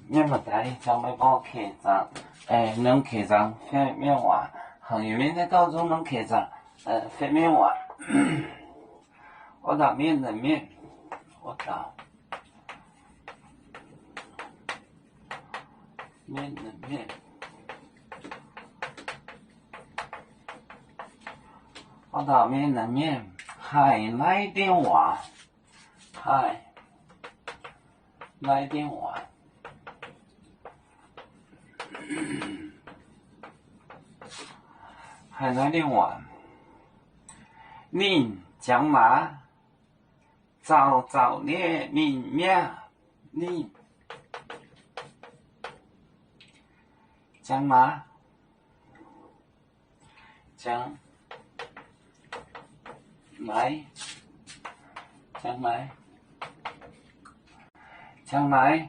面目大将要帮我开张，能开张翻面碗，行业面在当中能开张，翻面碗，我打面的面，我打面的面，我打面的面，还来点碗，还来点碗。还来点碗，宁将马，早早列明面，宁将马，将来，将来，将来，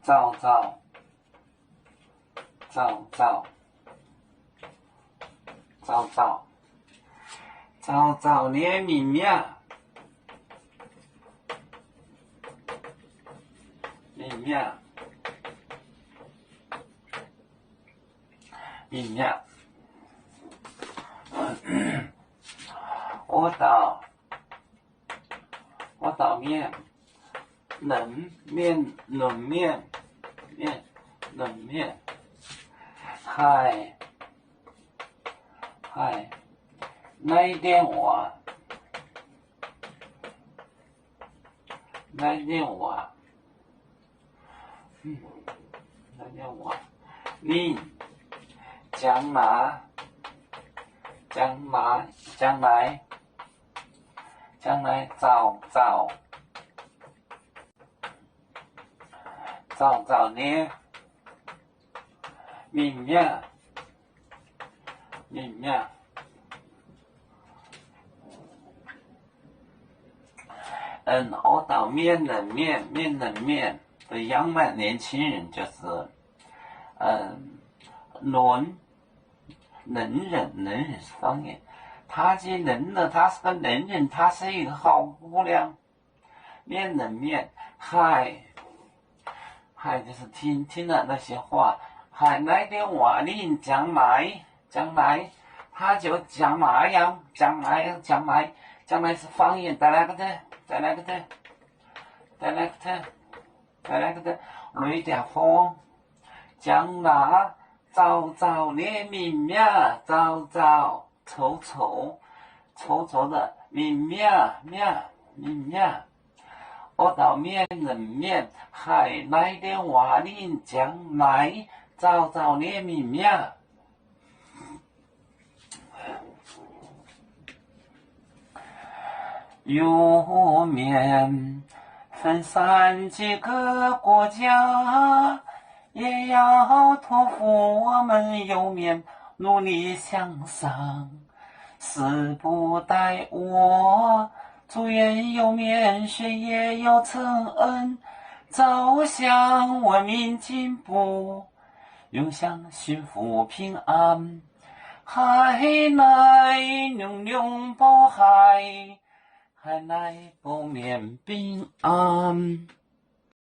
早早，早早。早早列明面，明面，我倒面，冷面，嗨，来点碗，来点碗，你将来，早呢，明面。我倒面冷面的央漫年轻人就是，能忍是方言，他既能了，他是个能人，他是一个好姑娘，面冷面，嗨就是听了那些话，还来点瓦令将来，他就将来呀，将来是方言，再来个的，雷点风，将来早列明面，丑的明面，我倒面冷面，还来点瓦令将来，早列明面。油面分散几个国家，也要托付我们油面努力向上。时不待我，祝愿油面学业有成恩，走向文明进步，永享幸福平安。海来永保海，海来保面平安。